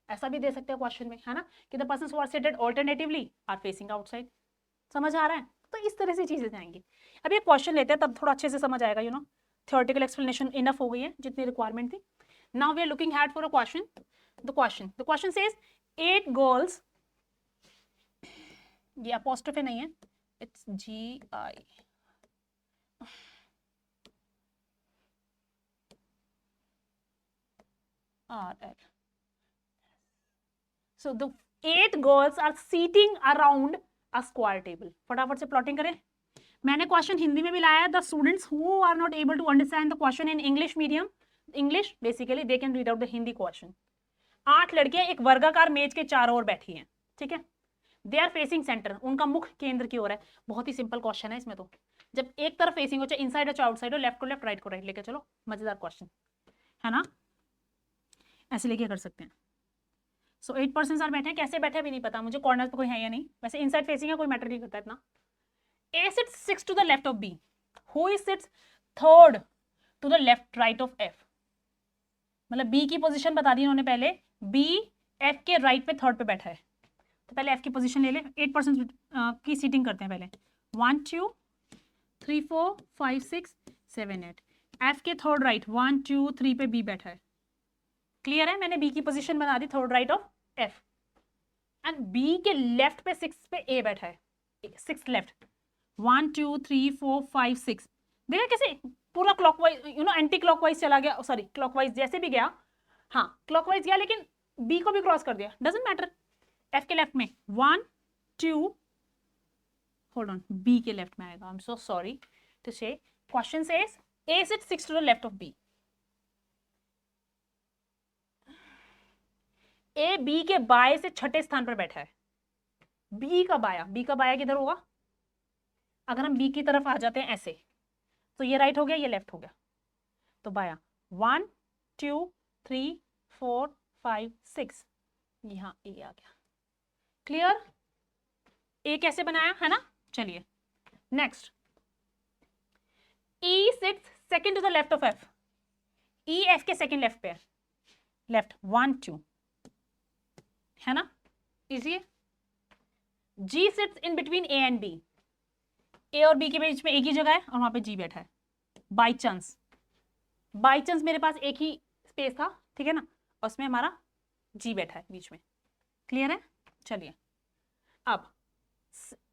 Speaker 1: ऐसा भी दे सकते हैं क्वेश्चन में, है ना, कि the person who are seated alternatively are facing outside. समझ आ रहा है? तो इस तरह से चीजें जाएंगी। अब ये क्वेश्चन लेते हैं तब थोड़ा अच्छे से समझ आएगा। You know theoretical explanation enough हो गई है जितनी रिक्वायरमेंट थी। Now we are looking at for a question. The question says 8 girls, ये अपोस्ट्रोफी नहीं है, it's GI RL. So the 8 girls are sitting around a square table. फटाफट से प्लॉटिंग करें। मैंने क्वेश्चन हिंदी में भी लाया है। The students who are not able to understand the question in English medium, English basically they can read out the Hindi question. 8 लड़कियां एक वर्गाकार मेज के चारों ओर बैठी हैं, ठीक है। दे आर फेसिंग सेंटर, उनका मुख केंद्र की ओर है। बहुत ही सिंपल क्वेश्चन है इसमें तो। जब एक तरफ फेसिंग हो, चाहे इनसाइड हो चाहे आउटसाइड हो, लेफ्ट को लेफ्ट राइट को राइट लेके चलो, मजेदार क्वेश्चन है ना, ऐसे लेके कर सकते हैं। सो 8 पर्सन आर बैठे हैं, कैसे बैठे अभी नहीं पता मुझे, कॉर्नर पे कोई है या नहीं, वैसे इनसाइड फेसिंग है, कोई मैटर नहीं करता इतना। A sits 6 to the left of B. Who is sits third to the left right of F? मतलब B की पोजीशन बता दी इन्होंने पहले, B F के राइट पे थर्ड पे बैठा है, तो पहले F की पोजीशन ले ले। 8 पर्सन की सीटिंग करते हैं पहले। 1 2 3 4 5 6 7 8। F के थर्ड राइट 1 2 3 पे B बैठा है। क्लियर है? मैंने B की पोजीशन बना दी third right of F। And B के लेफ्ट पे 6 पे A बैठा है, 6 लेफ्ट। 1 2 3 4 5 6। देखा कैसे पूरा clockwise, you know anti clockwise चला गया, सॉरी क्लॉकवाइज जैसे भी गया, हाँ क्लॉकवाइज गया, लेकिन बी को भी क्रॉस कर दिया, डजंट मैटर। एफ के लेफ्ट में 1 2, होल्ड ऑन, बी के लेफ्ट में आएगा। I am so sorry to say, question says A sits 6 to the left of B. A B के बाएं से छठे स्थान पर बैठा है। बी का बाया किधर होगा? अगर हम बी की तरफ आ जाते हैं ऐसे, तो ये राइट हो गया, ये लेफ्ट हो गया, तो बाया 1 2 3 4 5 6, यहाँ ए आ गया। क्लियर? ए कैसे बनाया है ना। चलिए next, E sits second to the left of F. E F के सेकंड लेफ्ट पे है, लेफ्ट 1 2, है ना, इजी है। G sits in between A and B. A और बी के बीच में एक ही जगह है और वहां पे जी बैठा है। बाई चांस मेरे पास एक ही स्पेस था, ठीक है ना, और उसमें हमारा जी बैठा है बीच में। क्लियर है? चलिए अब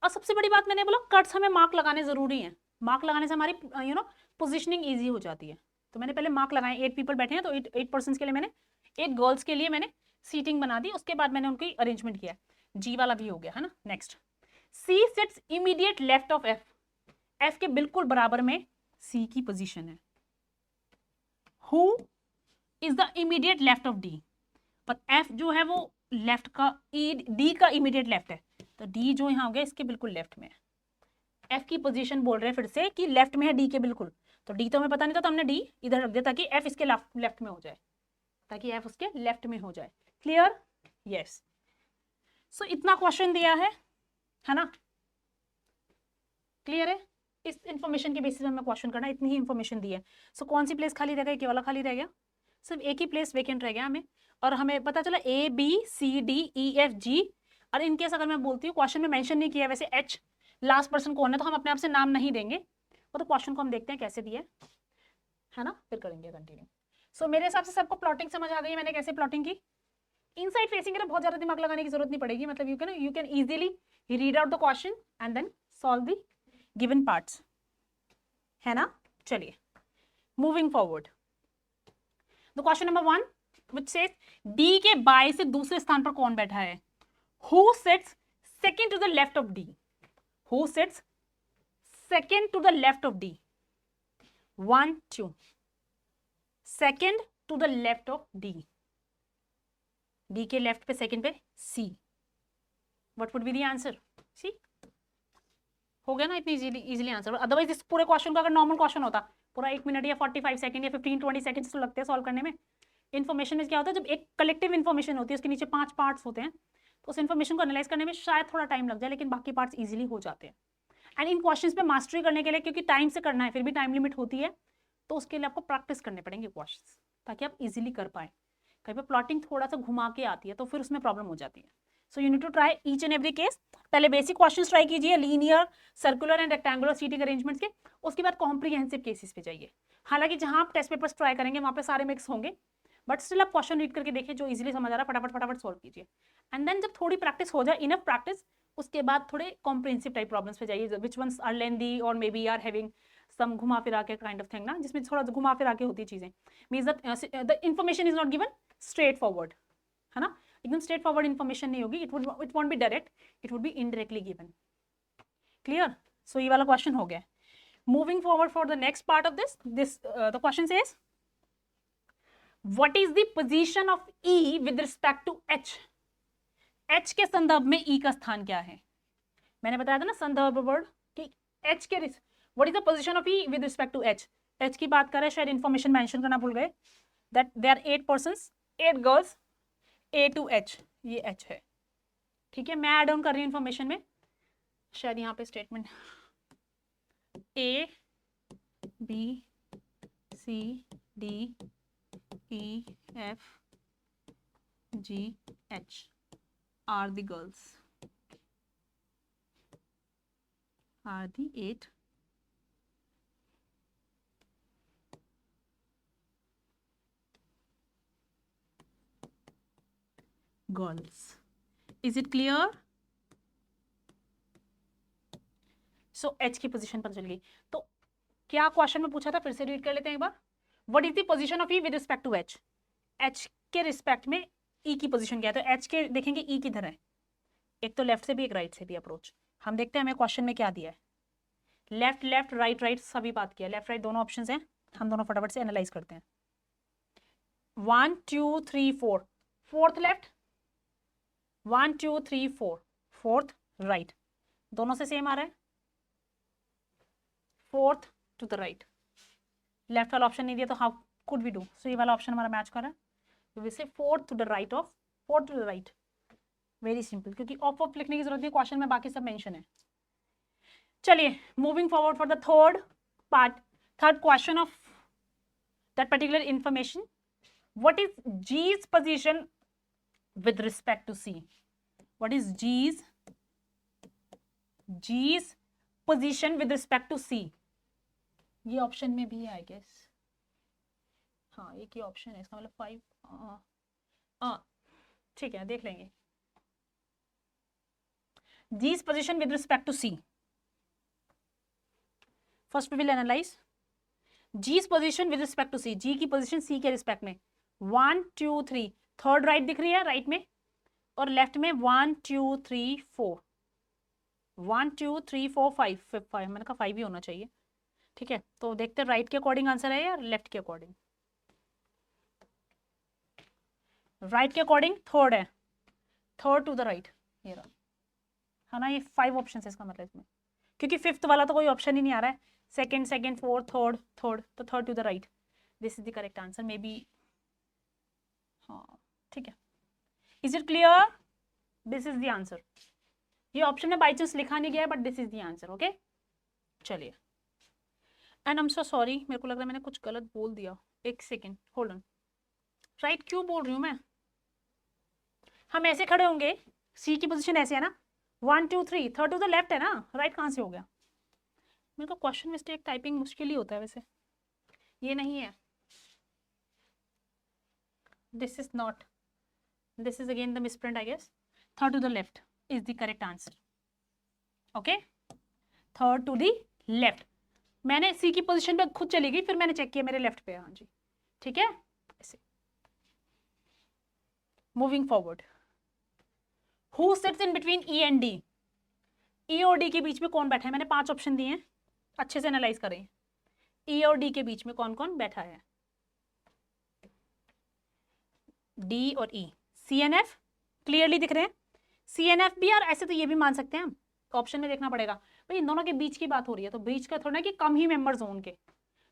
Speaker 1: सबसे बड़ी बात मैंने बोला, कट्स हमें मार्क लगाने जरूरी हैं। मार्क लगाने से हमारी यू नो पोजिशनिंग ईजी हो जाती है। तो मैंने पहले मार्क लगाए, 8 पीपल बैठे हैं, तो 8 पर्सन के लिए मैंने 8 गर्ल्स के लिए मैंने सीटिंग बना दी, उसके बाद मैंने उनकी अरेंजमेंट किया। जी वाला भी हो गया है ना। Next, C sits immediate left of F. F के बिल्कुल बराबर में सी की पोजीशन है। Who is the immediate left of D, पर एफ जो है वो लेफ्ट का, डी का इमीडिएट लेफ्ट है, तो डी जो यहाँ हो गया इसके बिल्कुल लेफ्ट में है। एफ की पोजीशन बोल रहे हैं फिर से कि लेफ्ट में है डी के बिल्कुल, तो डी तो हमें पता नहीं था, तो हमने डी इधर रख दिया ताकि एफ इसके लेफ्ट में हो जाए, ताकि एफ उसके लेफ्ट में हो जाए। क्लियर? यस। सो इतना क्वेश्चन दिया है ना, क्लियर है? इस इंफॉर्मेशन के बेसिस पे हमें क्वेश्चन करना, इतनी ही इंफॉर्मेशन दी है। सो कौन सी प्लेस खाली रह गई? केवल खाली रह गया, सिर्फ एक ही प्लेस वेकेंट रह गया हमें, और हमें पता चला A B C D E F G. और इनकेस अगर मैं बोलती हूँ क्वेश्चन में मेंशन नहीं किया वैसे एच लास्ट पर्सन कौन है, तो हम अपने आप से नाम नहीं देंगे, वो तो क्वेश्चन को हम देखते हैं कैसे दिया है ना, फिर करेंगे कंटिन्यू। सो मेरे हिसाब से सबको प्लॉटिंग समझ आ गई, मैंने कैसे प्लॉटिंग की। इनसाइड फेसिंग के लिए बहुत ज्यादा दिमाग लगाने की जरूरत नहीं पड़ेगी, मतलब you can easily read out the question and then solve the given parts, है ना। चलिए moving forward, the question number 1 which says D के बाएं से दूसरे स्थान पर कौन बैठा है। Who sits second to the left of D? Who sits second to the left of D? 1, 2. Second to the left of D. D के लेफ्ट पे सेकंड पे C. What would be the answer? C. हो गया ना इतनी easily answer. Otherwise इस पूरे question का अगर नॉर्मल क्वेश्चन होता पूरा 1 मिनट या 45 सेकंड या 15-20 सेकंड्स तो लगते हैं सॉल्व करने में. इन्फॉर्मेशन में क्या होता है, जब एक कलेक्टिव इन्फॉर्मेशन होती है उसके नीचे 5 पार्ट्स होते हैं, तो उस इन्फॉर्मेशन को एनालाइज करने में शायद थोड़ा टाइम लग जाए, लेकिन बाकी पार्ट्स इजीली हो जाते हैं. एंड इन क्वेश्चंस पे मास्टरी करने के लिए, क्योंकि टाइम से करना है, फिर भी टाइम लिमिट होती है, तो उसके लिए आपको प्रैक्टिस करने पड़ेंगे क्वेश्चंस, ताकि आप इजीली कर पाए. कहीं पे प्लॉटिंग थोड़ा सा घुमा के आती है तो फिर उसमें प्रॉब्लम हो जाती है. So you need to try each and every case. पहले बेसिक क्वेश्चंस ट्राई कीजिए, linear, circular and rectangular seating arrangements के. उसके बाद कॉम्प्रिहेंसिव केसेस पे जाइए. हालांकि जहां आप टेस्ट पेपर्स ट्राई करेंगे वहां पे सारे मिक्स होंगे, बट स्टिल आप क्वेश्चन रीड करके देखिए, जो इजीली समझ आ रहा है फटाफट सॉल्व कीजिए. एंड देन जब थोड़ी प्रैक्टिस हो जाए, इनफ प्रैक्टिस, उसके बाद थोड़े कॉम्प्रिहेंसिव टाइप प्रॉब्लम्स पे जाइए, विच वंस आर लेंथी और maybe are having some घुमा फिरा के काइंड ऑफ थिंग ना, जिसमें थोड़ा घुमा फिरा के होती है चीजें. Means that the information is not given straight forward, है ना, एकदम स्ट्रेट फॉरवर्ड इन्फॉर्मेशन नहीं होगी. It won't be direct, it would be indirectly given. Clear? So ये वाला क्वेश्चन हो गया. Moving forward for the next part of this the question says what is the position of E with respect to H? H के संदर्भ में E का स्थान क्या है? मैंने बताया था ना संदर्भ वर्ड कि H के what is the position of E with respect to H. H की बात कर रहे हैं, शायद इंफॉर्मेशन मेंशन करना भूल गए, that there are 8 persons, 8 girls, A to H, ये H है. ठीक है, मैं ऐड ऑन कर रही हूँ इंफॉर्मेशन में, शायद यहाँ पे statement A, B, C, D, E, F, G, H are the girls, are the 8 girls. Is it clear? So H की पोजीशन पता चल गई. तो क्या क्वेश्चन में पूछा था, फिर से रीड कर लेते हैं एक बार. What is the position of E with respect to H? H के रिस्पेक्ट में E की पोजीशन क्या है? तो H के देखेंगे E किधर है, एक तो लेफ्ट से भी एक राइट से भी अप्रोच. हम देखते हैं हमें क्वेश्चन में क्या दिया है. लेफ्ट लेफ्ट राइट राइट सभी बात किया, लेफ्ट राइट दोनों ऑप्शंस हैं, हम दोनों फटाफट से एनालाइज करते हैं. 1 2 3 4, फोर्थ लेफ्ट, 1 2 3 4, फोर्थ राइट, दोनों से सेम आ रहा है. Fourth to the right, left वाला ऑप्शन नहीं दिया तो how could we do. So ये वाला ऑप्शन हमारा मैच कर रहा है, तो we say fourth to the right of, fourth to the right. Very simple, क्योंकि ऑफ लिखने की जरूरत नहीं, क्वेश्चन में बाकी सब मेंशन है. चलिए moving forward for the third part, third question of that particular information. What is G's position with respect to C? What is G's position with respect to C? ये ऑप्शन में भी है I guess. हाँ एक ही option है, इसका मतलब 5. ठीक है देख लेंगे. G's position with respect to C. First we will analyze G's position with respect to C. G की पोजीशन C के रिस्पेक्ट में 1 2 3, थर्ड राइट दिख रही है राइट में, और लेफ्ट में 1 2 3 4, 1 2 3 4 5, मैंने कहा 5 ही होना चाहिए. ठीक है, तो देखते हैं राइट के अकॉर्डिंग आंसर है या लेफ्ट के अकॉर्डिंग. राइट के अकॉर्डिंग थर्ड है, थर्ड टू द राइट, ये रहा है ना. ये 5 ऑप्शन है इसका मतलब इसमें, क्योंकि फिफ्थ वाला तो कोई ऑप्शन ही नहीं आ रहा है. Second second fourth third third, तो third to the right, this is the correct answer maybe. हाँ ठीक है. Is it clear? This is the answer. ये ऑप्शन में बाई चांस लिखा नहीं गया है, but this is the answer. Okay चलिए. And I am so sorry, मेरे को लग रहा है मैंने कुछ गलत बोल दिया. एक सेकेंड होल्ड ऑन. राइट क्यों बोल रही हूँ मैं? हम ऐसे खड़े होंगे, सी की पोजीशन ऐसे है ना, 1 2 3, थर्ड टू द लेफ्ट है ना, राइट कहाँ से हो गया? मेरे को क्वेश्चन मिस्टेक टाइपिंग मुश्किल ही होता है वैसे, ये नहीं है. This is not, this is again the misprint I guess. Third to the left is the correct answer. Okay third to the left. मैंने सी की पोजीशन पे खुद चली गई, फिर मैंने चेक किया मेरे लेफ्ट पे. हाँ जी ठीक है. ऐसे moving forward, who sits in between E and D, E और डी के बीच में कौन बैठा है? मैंने 5 ऑप्शन दिए हैं, अच्छे से एनालाइज करें। ई और डी के बीच में कौन कौन बैठा है? डी और ई, सी एन एफ क्लियरली दिख रहे हैं, सी एन एफ भी, और ऐसे तो ये भी मान सकते हैं हम, ऑप्शन में देखना पड़ेगा भाई इन दोनों के बीच की बात हो रही है, तो बीच का थोड़ा ना कि कम ही मेंबर्स हो उनके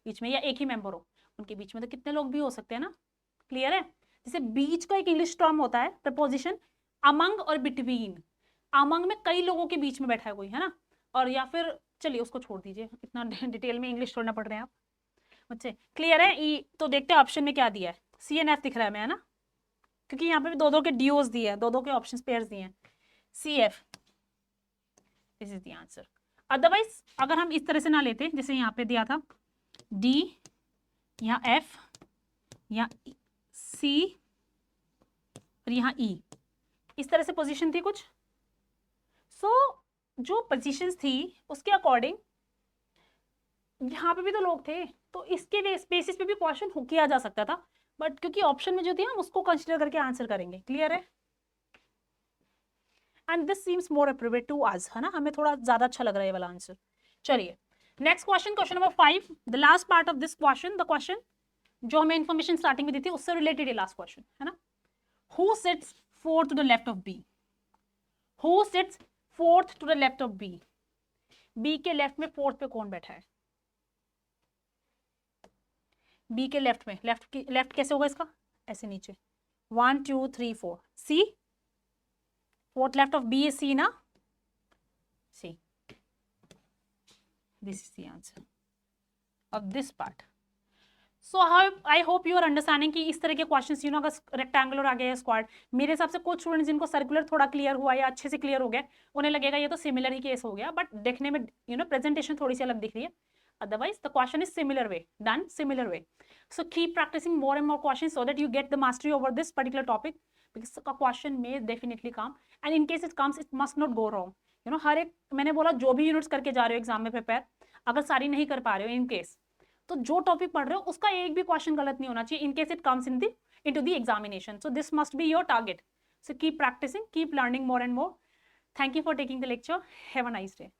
Speaker 1: बीच में या एक ही मेंबर हो, उनके बीच में तो कितने लोग भी हो सकते हैं ना। क्लियर है? जैसे बीच का एक इंग्लिश टर्म होता है प्रपोजिशन अमंग और बिटवीन, अमंग में कई लोगों के बीच में बैठा है कोई, है ना, और या फिर चलिए उसको छोड़ दीजिए, इतना डिटेल में इंग्लिश छोड़ना पड़ रहे हैं आप बच्चे। क्लियर है? ई तो देखते हैं ऑप्शन में क्या दिया है, सी एन एफ दिख रहा है मैं, है ना, क्योंकि यहाँ पे भी दो दो के डीओज दिए हैं, दो दो के ऑप्शन पेयर्स दिए हैं, C F, this is the answer. Otherwise अगर हम इस तरह से ना लेते, जैसे यहाँ पे दिया था डी या एफ या सी और यहाँ ई, इस तरह से पोजीशन थी कुछ, सो जो पोजीशंस थी उसके अकॉर्डिंग यहाँ पे भी तो लोग थे, तो इसके बेसिस पे भी क्वेश्चन किया जा सकता था, बट क्योंकि ऑप्शन में जो थी हम उसको कंसीडर करके आंसर करेंगे। क्लियर है? And this seems more appropriate to us, है ना, हमें थोड़ा ज्यादा अच्छा लग रहा है ये वाला आंसर। चलिए next question, question number 5, the last part of this question, the question जो हमें इन्फॉर्मेशन स्टार्टिंग में दी थी उससे रिलेटेड ये लास्ट क्वेश्चन है ना। Who sits fourth to the left of B, who sits fourth to the left of B, B के left में फोर्थ पे कौन बैठा है? बी के लेफ्ट में, लेफ्ट कैसे होगा इसका? ऐसे नीचे 1 2 3 4, C, fourth left of B is C ना, C, this is the answer of this part. So I hope you are understanding कि इस तरह के क्वेश्चंस, यू नो, अगर रेक्टेंगुलर आ गया या स्क्वायर, मेरे हिसाब से कुछ स्टूडेंट्स जिनको सर्कुलर थोड़ा क्लियर हुआ या अच्छे से क्लियर हो गया, उन्हें लगेगा ये तो सिमिलर ही केस हो गया, बट देखने में यू नो प्रेजेंटेशन थोड़ी सी अलग दिख रही है, otherwise the question is similar way, done similar way. So keep practicing more and more questions so that you get the mastery over this particular topic, because the question may definitely come, and in case it comes it must not go wrong, you know, हर एक, मैंने बोला जो भी units करके जा रहे हो exam में प्रिपेयर, अगर सारी नहीं कर पा रहे हो इन केस, तो जो टॉपिक पढ़ रहे हो उसका एक भी क्वेश्चन गलत नहीं होना चाहिए in case it comes into the examination. So this must be your target. So keep practicing, keep learning more and more. Thank you for taking the lecture. Have a nice day.